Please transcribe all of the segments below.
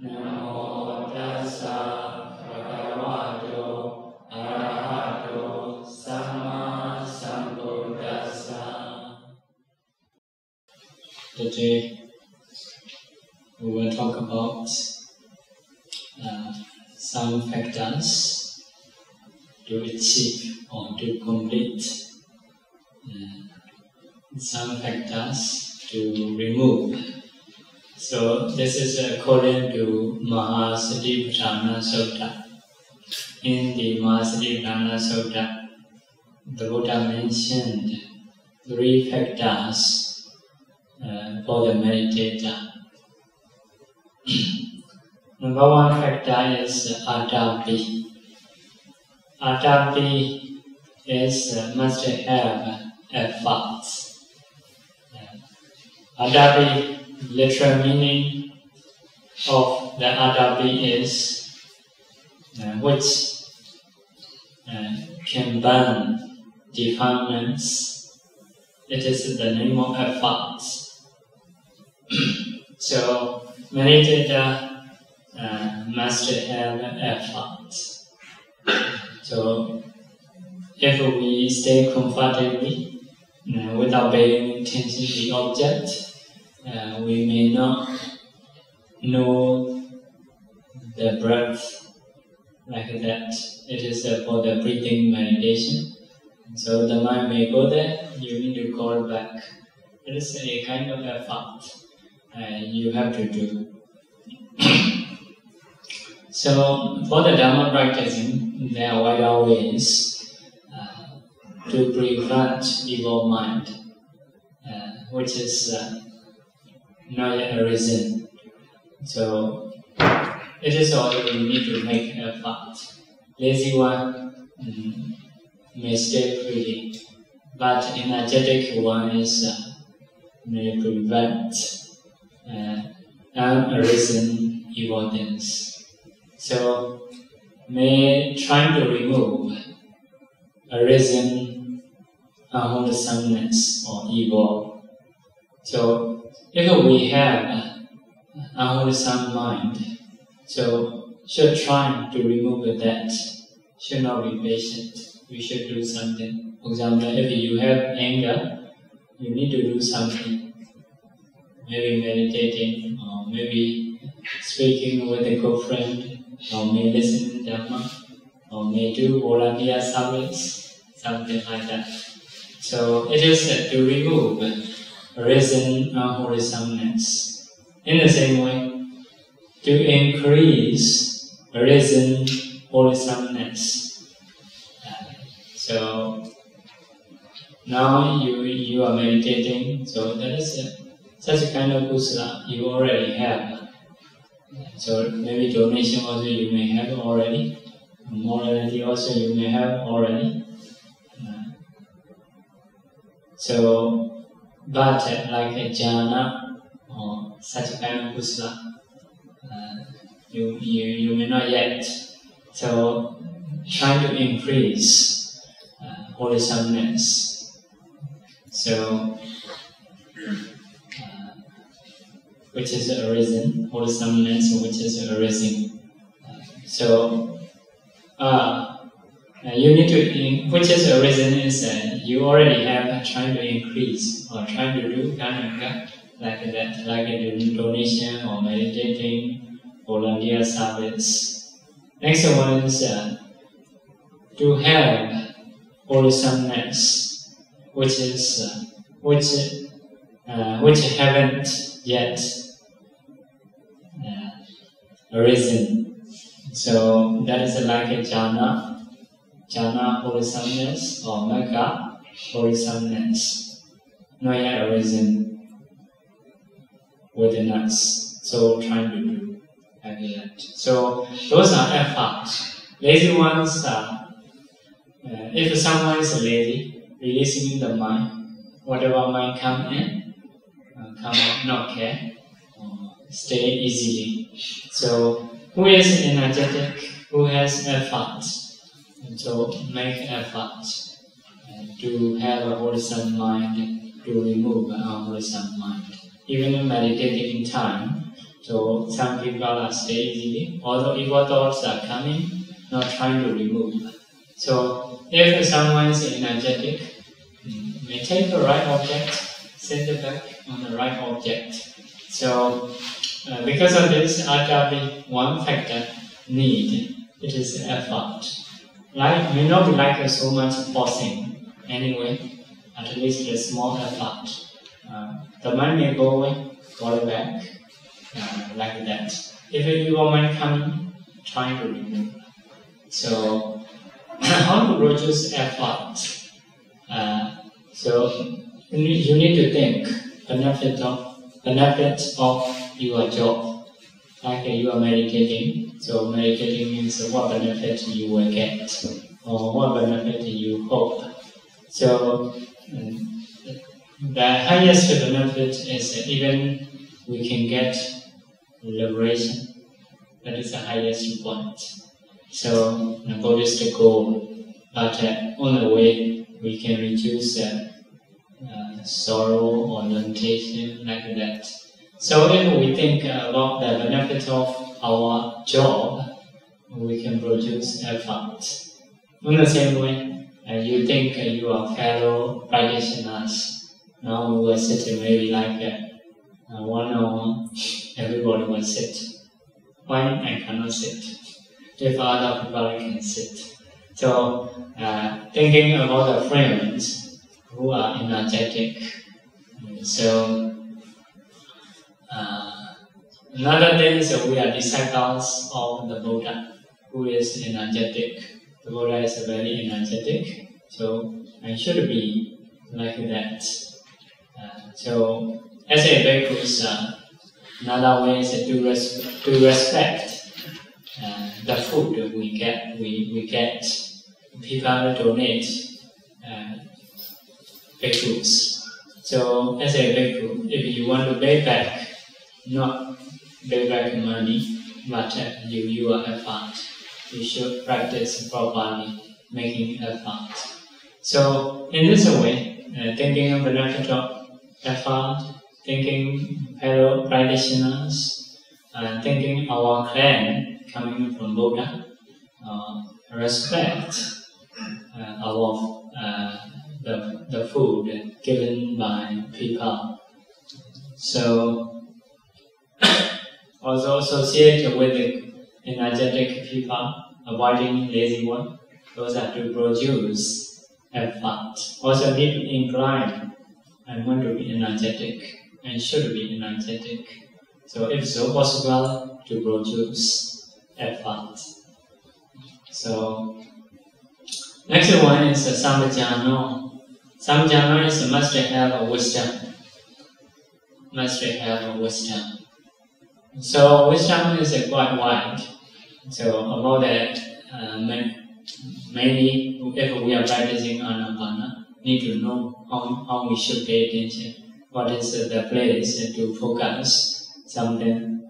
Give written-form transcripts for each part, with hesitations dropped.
Namo tassa bhagavato arahato samma sambuddhassa. Today we will talk about some factors to achieve or to complete, some factors to remove. So this is according to Mahā Satipatthana Sutta. In the Mahā Satipatthana Sutta, the Buddha mentioned 3 factors for the meditator. Number 1 factor is Atapi. Atapi is must have efforts. Atapi, literal meaning of the Atapi is which can burn defilements. It is the name of efforts. So meditator must have effort. So if we stay comfortably without paying attention to the object, we may not know the breath like that. It is for the breathing meditation. So the mind may go there, you need to call back. It is a kind of effort you have to do. So for the Dhamma practicing, there are wider ways to prevent evil mind, which is not yet arisen. So it is also you need to make effort. Lazy one may stay free, but energetic one is may prevent unarisen evil things. So may try to remove arisen unwholesomeness or evil. So if we have unwholesome mind, so should try to remove that. Should not be patient. We should do something. For example, if you have anger, you need to do something. Maybe meditating, or maybe speaking with a good friend, or may listen to Dhamma, or may do volunteer service, something like that. So it is to remove arisen unwholesomeness. In the same way, to increase arisen wholesomeness. So now you are meditating, so that is such a kind of kusala you already have. So maybe donation also you may have already, morality also you may have already. So, but like a jhana or such a kind of kusala, you may not yet. So try to increase wholesomeness. So which is arisen, wholesomeness which is arising. So you need to, which is arisen is you already have trying to increase or trying to do karma like that, like a donation or meditating, volunteer service. Next one is to have wholesomeness, which is which haven't yet arisen. So that is like a jhana wholesomeness or magga wholesomeness, not yet arisen within us. So trying to do like that. So those are efforts. Lazy ones are, if someone is lazy, releasing the mind, whatever mind come in, come out, not care, stay easily. So who is energetic, who has effort, and so make effort to have a wholesome mind, to remove unwholesome mind. Even in meditating time, So some people are stay easily, although evil thoughts are coming, not trying to remove. So if someone is energetic, may take the right object, set it back on the right object. So because of this, one factor need, it is effort. Like may not be like so much forcing anyway, at least a small effort. The mind may go away, fall back, like that. If a evil mind coming, trying to remove. So how to produce effort? So you need to think benefit of your job. Like you are meditating, so meditating means what benefit you will get, or what benefit you hope. So the highest benefit is even we can get liberation. That is the highest point. So the Buddhist goal, but on the way we can reduce sorrow or limitation like that. So if we think about the benefit of our job, we can produce effort. In the same way, you think your fellow practitioners, now we will sit maybe like 1 hour, everybody will sit. Why I cannot sit? If other people can sit. So thinking about the friends who are energetic. So another thing is we are disciples of the Buddha, who is energetic. The Buddha is very energetic, so I should be like that. So as a bhikkhu, another way is to respect the food we get. People donate bhikkhus. So as a bhikkhu, if you want to pay back, not pay back money, but you are effort. You should practice properly, making effort. So in this way, thinking of benefit of effort, thinking fellow practitioners, thinking our clan coming from Buddha, respect our the food given by people. So also associate with the energetic people, avoiding lazy one. Those are to produce effort. Also need to incline and want to be energetic and should be energetic. So if so possible, to produce effort. So next one is Samajjhana. Samajjhana is must have wisdom. Must have wisdom. So wisdom is quite wide. So about that, mainly if we are practicing Anapana, need to know how we should pay attention. What is the place to focus? Something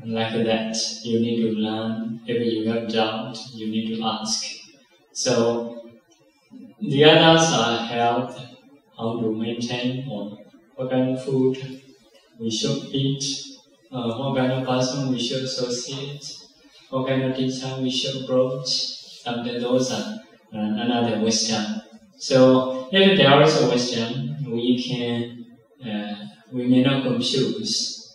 like that. You need to learn. If you have doubt, you need to ask. So the others are health, how to maintain, or what kind of food we should eat, what kind of person we should associate, what kind of teacher we should approach. Something those are another wisdom. So if there is a wisdom, we may not confuse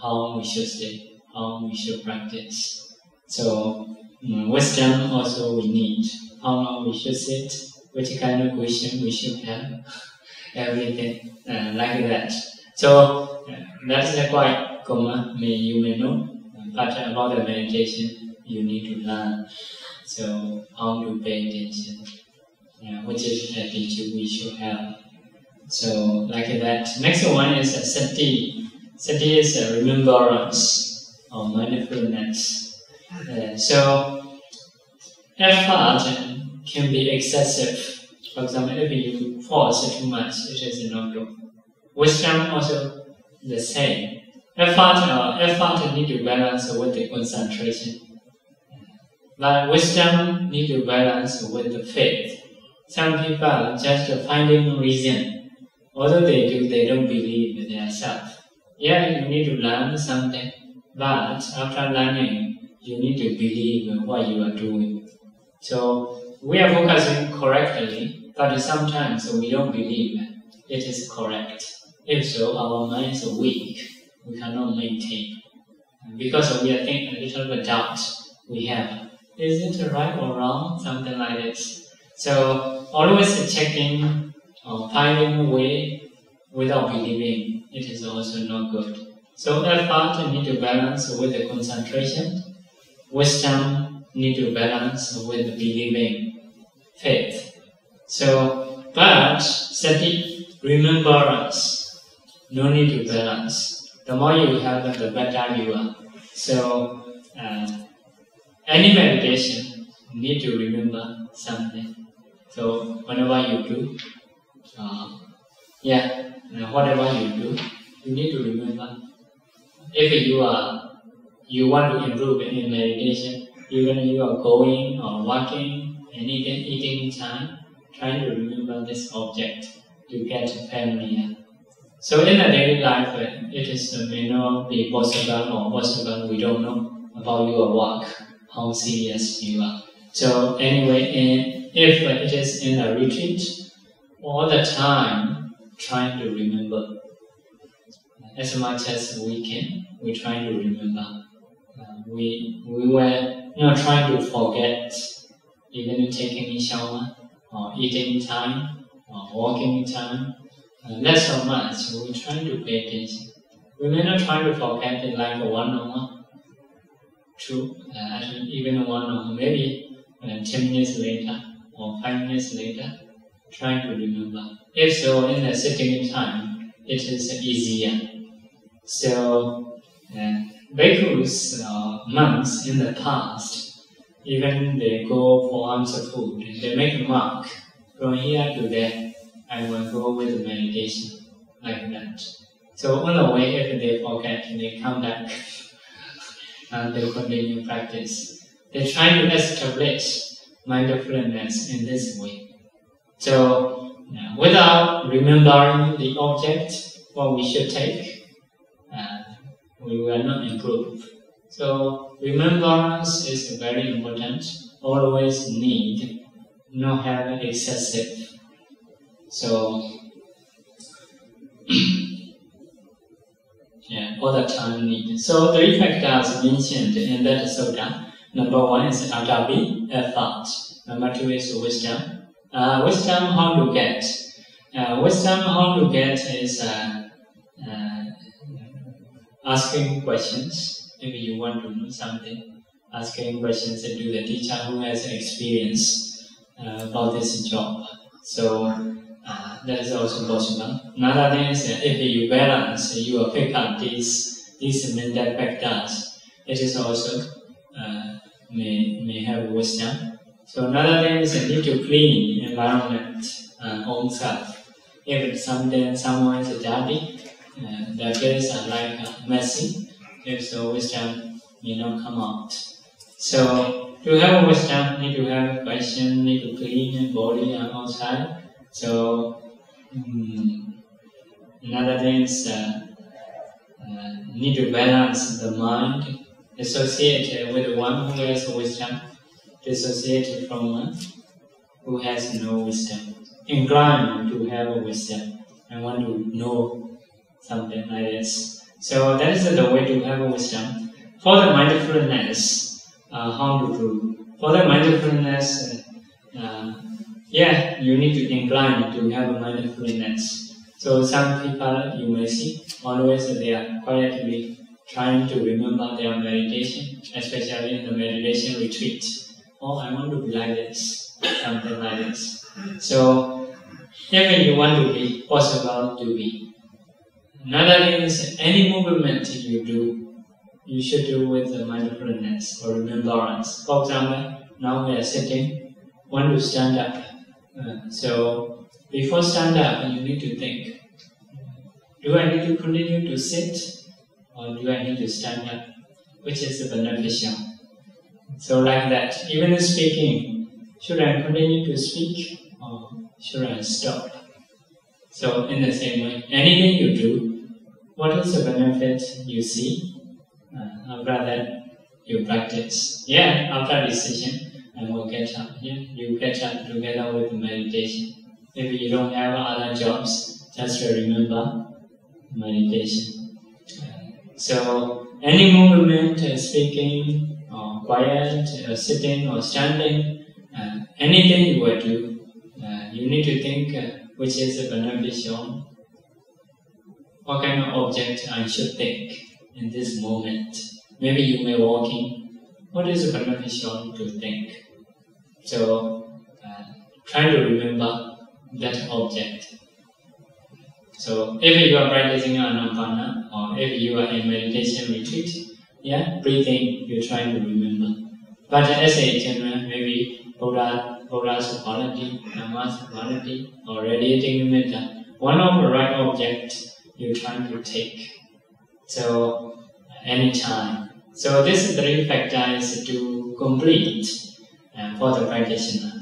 how we should stay, how we should practice. So wisdom also we need. How long we should sit, which kind of question we should have, everything like that. So that's quite common, you may know, but about the meditation you need to learn. So how to pay attention, which is attitude we should have. So like that. Next one is sati. Sati is remembrance or mindfulness. So effort can be excessive. For example, if you force too much, it is not good. Wisdom also the same. Effort need to balance with the concentration. But wisdom need to balance with the faith. Some people just finding reason. Although they don't believe in themselves. Yeah, you need to learn something. But after learning, you need to believe in what you are doing. So we are focusing correctly, but sometimes we don't believe it is correct. If so, our minds are weak. We cannot maintain. Because we are thinking a little bit doubt we have. Is it right or wrong? Something like this. So always checking or finding a way without believing, it is also not good. So effort need to balance with the concentration. Wisdom need to balance with the believing, faith. So, but sati, remembrance, no need to balance. The more you have, the better you are. So, any meditation need to remember something. So, whenever you do, whatever you do, you need to remember. If you want to improve in meditation, even you are going or walking and eating time, trying to remember this object to get familiar. So in the daily life, it may not be possible or possible, we don't know about your work, how serious you are. So anyway, if it is in a retreat, all the time trying to remember. As much as we can, we try to remember. We were not trying to forget, even taking a shower, or eating time, or walking time. Not so much, we try to pay attention. We may not try to forget it like 1 hour, 2, even 1 hour, maybe 10 minutes later, or 5 minutes later, trying to remember. If so, in the sitting time, it is easier. So, bhikkhus, monks in the past, even they go for alms of food, they make a mark from here to there. I will go with meditation like that. So on the way, if they forget, they come back and they continue practice. They try to establish mindfulness in this way. So without remembering the object, what we should take, we will not improve. So remembrance is very important. Always need, not have excessive. So all the time need. So 3 factors mentioned in that sutta. Number 1 is atapi, effort. Number 2 is wisdom. Wisdom how to get. Wisdom how to get is asking questions. If you want to know something, asking questions to the teacher who has experience about this job. So that is also possible. Another thing is if you balance, you will pick up these mental factors. It is also may have wisdom. So another thing is you need to clean environment own self. If someone is dirty, the place are like messy. If so, wisdom may not come out. So to have wisdom, need to have question, need to clean body and outside. So another thing is need to balance the mind, associate with one who has wisdom, dissociate from one who has no wisdom. Inclined to have wisdom and want to know something like this. So that is the way to have wisdom. For the mindfulness, how to do? For the mindfulness, you need to incline to have mindfulness. So some people you may see, always they are quietly trying to remember their meditation, especially in the meditation retreat. Oh, I want to be like this, something like this. So if you want to be, possible to be. Another thing is any movement you do, you should do with the mindfulness or remembrance. For example, now we are sitting, want to stand up. So before stand up, you need to think, do I need to continue to sit or do I need to stand up? Which is beneficial. So like that, even speaking, should I continue to speak or should I stop? So in the same way, anything you do, what is the benefit you see? after that you practice. Yeah, after decision, I will get up. Yeah, you get up together with meditation. Maybe you don't have other jobs, just remember meditation. So any movement, speaking, or quiet, or sitting, or standing, anything you will do, you need to think which is beneficial. What kind of object I should think in this moment? Maybe you may walking. What is beneficial to think? So try to remember that object. So if you are practicing Anapana or if you are in meditation retreat, yeah, breathing you try to remember. But as a general, maybe Buddha's quality, Dhamma's quality, or radiating metta, one of the right object you try to take. So anytime. So this three factors to complete for the practitioner.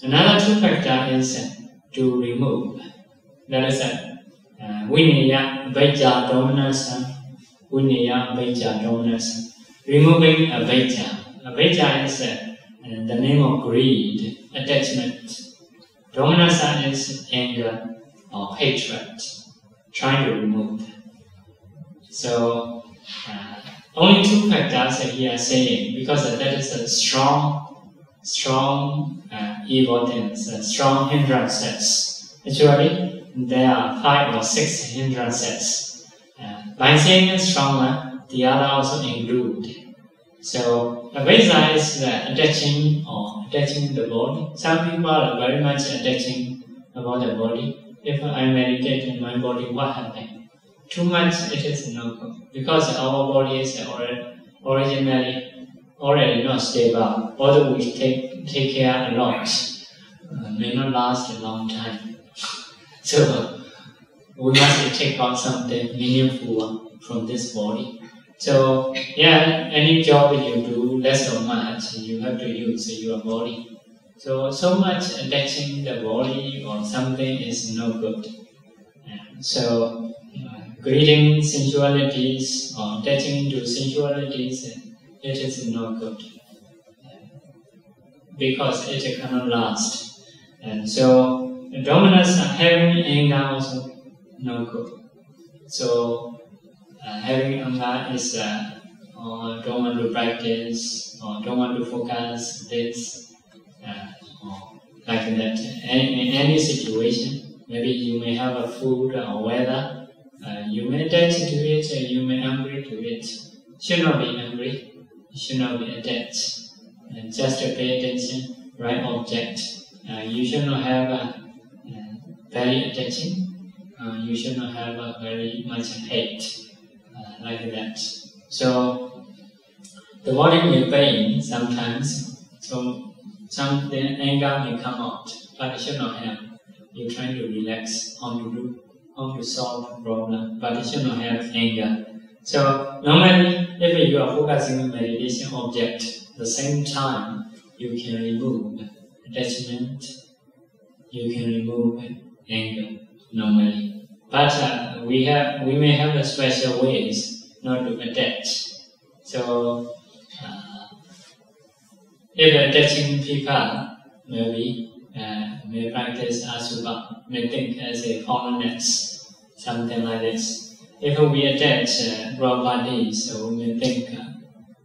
Another two factors is to remove. That is Vinaya Vaijja dominance. Vinaya Vaijja dominance. Removing Vaijja. Vaijja is the name of greed, attachment. Dominance is anger or hatred. Trying to remove. So only two factors he is saying, because that is a strong evil things, strong hindrances. Actually, there are 5 or 6 hindrances. By saying stronger, the other also include. So Vaijja is attaching the body. Some people are very much attaching about the body. If I meditate in my body, what happens? Too much, it is no good. Because our body is originally already not stable. Although we take care a lot, may not last a long time. So we must take out something meaningful from this body. So yeah, any job you do, less or much, you have to use your body. So much attaching the body or something is no good. So greeting sensualities or attaching to sensualities, it is no good. Because it cannot last. And so dominance, having anger also no good. So having anger is don't want to practice or don't want to focus this or like that. In any situation, maybe you may have a food or weather, you may attach to it, or you may angry to it. Should not be angry, should not be attached. Just pay attention, right object. You should not have very attaching. You should not have very much hate, like that. So the body may pain sometimes. So some anger may come out, but it should not have. You try to relax, how to solve the problem, but it should not have anger. So normally, if you are focusing on meditation object, at the same time you can remove attachment, you can remove anger normally. But we may have a special ways not to attach. So if attaching people, maybe may practice asubha, may think as a foreignness, something like this. If we attach properties, so we may think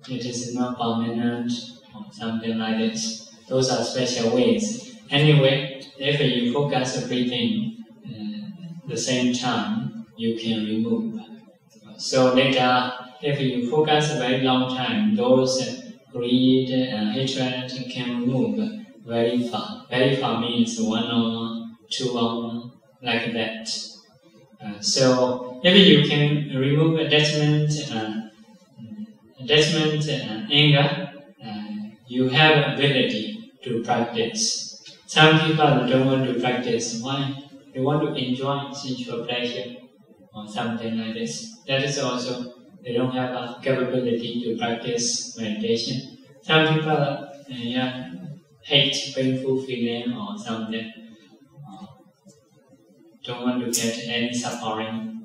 it is not permanent or something like this. Those are special ways. Anyway, if you focus on breathing at the same time, you can remove. So later, if you focus a very long time, those greed and hatred can remove very far. Very far means 1 hour, 2 hours, like that. So if you can remove attachment and anger, you have ability to practice. Some people don't want to practice. Why? They want to enjoy sensual pleasure or something like this. That is also, they don't have a capability to practice meditation. Some people hate painful feeling or something. Don't want to get any suffering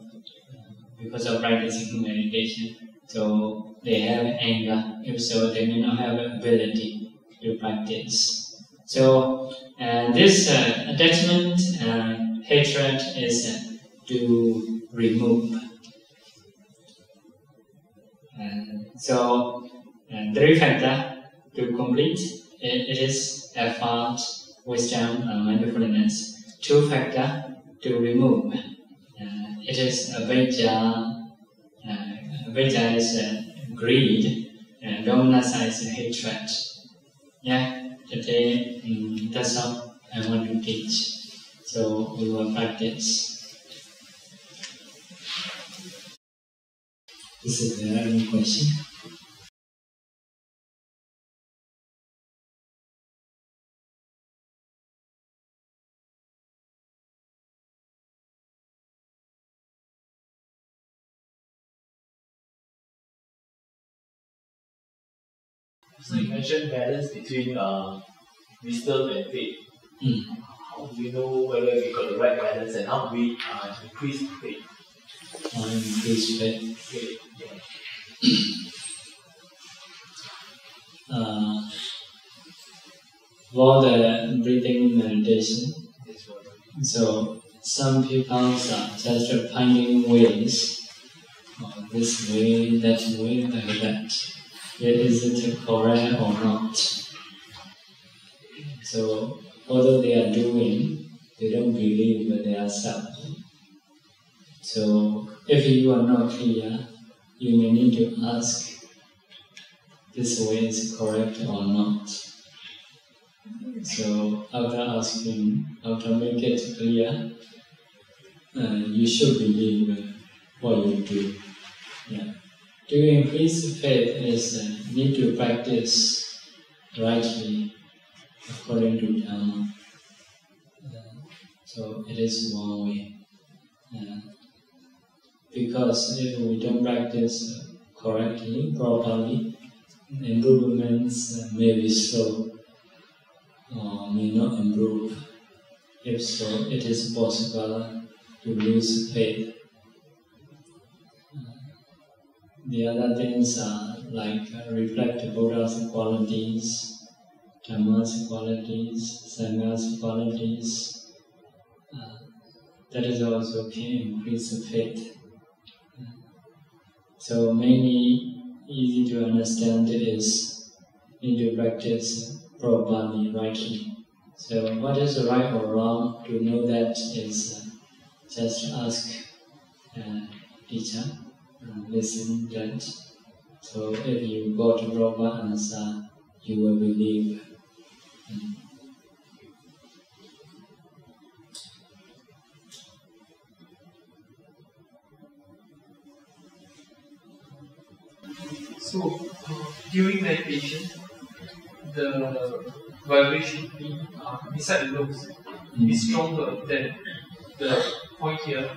because of practicing meditation. So they have anger. If so, they may not have ability to practice. So this attachment, hatred is to remove. So 3 factors to complete. It is effort, wisdom, and mindfulness. 2 factors to remove. It is avijja. Avijja is greed, and dominance is hatred. Yeah, today that's all I want to teach. So we will practice. Is there any question? So you mentioned balance between wisdom and faith. How do we know whether we got the right balance, and how do we increase faith? Increase faith. For the breathing meditation, so some people are just finding ways, this way, that way, like that. Is it correct or not? So, although they are doing, they don't believe in their self. So, if you are not clear, you may need to ask, this way is correct or not? So, after asking, after make it clear, you should believe what you do. Yeah. To increase faith is need to practice rightly according to Dhamma. So it is one way. Because if we don't practice correctly, properly, improvements may be slow or may not improve. If so, it is possible to lose faith. The other things are like reflect Buddha's qualities, Dhamma's qualities, Sangha's qualities. That is also can increase the faith. So mainly easy to understand is need to practice properly, rightly. So what is right or wrong? To know that is just ask teacher. Listen that. So if you got a proper answer, you will believe. So during meditation, the vibration inside the nose is stronger than the point here.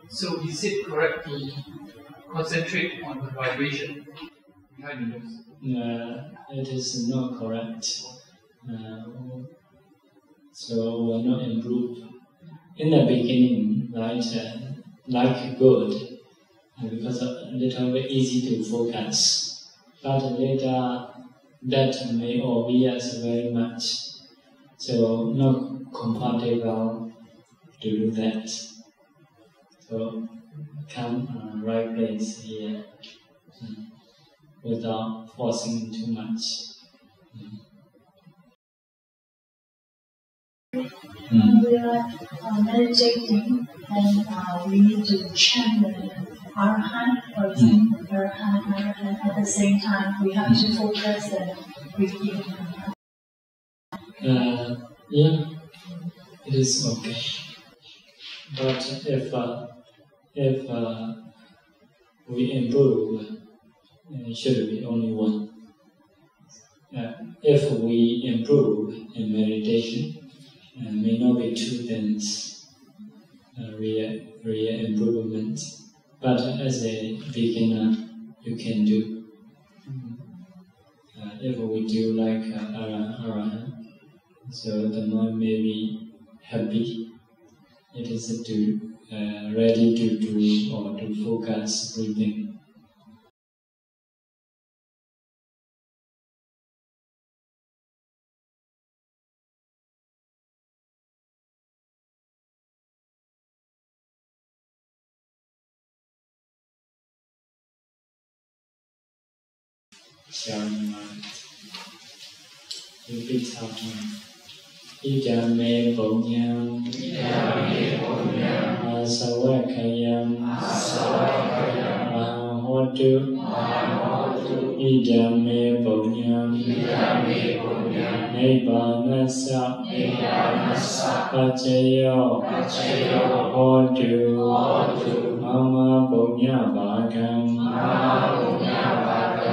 So is it correct to concentrate on the vibration behind the nose? It is not correct. So we're not improve. In the beginning, right, like good, because a little bit easy to focus. But later, that may obvious very much. So not compatible to do that. So come right place here without forcing too much. We are meditating and we need to chant the Arahant, for example, Arahant. At the same time, we have to focus and breathe in. Yeah, it is okay. But if we improve, it should be only one. If we improve in meditation, may not be two things, real improvement. But as a beginner, you can do. If we do like Arahant, so the mind may be happy. It is ready to do or to focus breathing. Repeat after me. Idame punyam asawakayam mahotu idame punyam nibbanasa pacayo hotu mama punya bhagam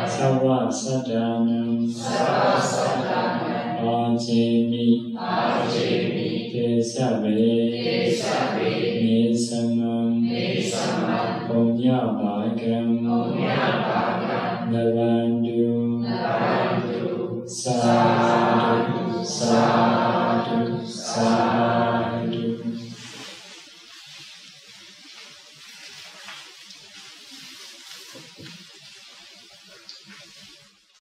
savasadanam Ajemi Kesabe Nesamam Punya Bhagam Navandu Sa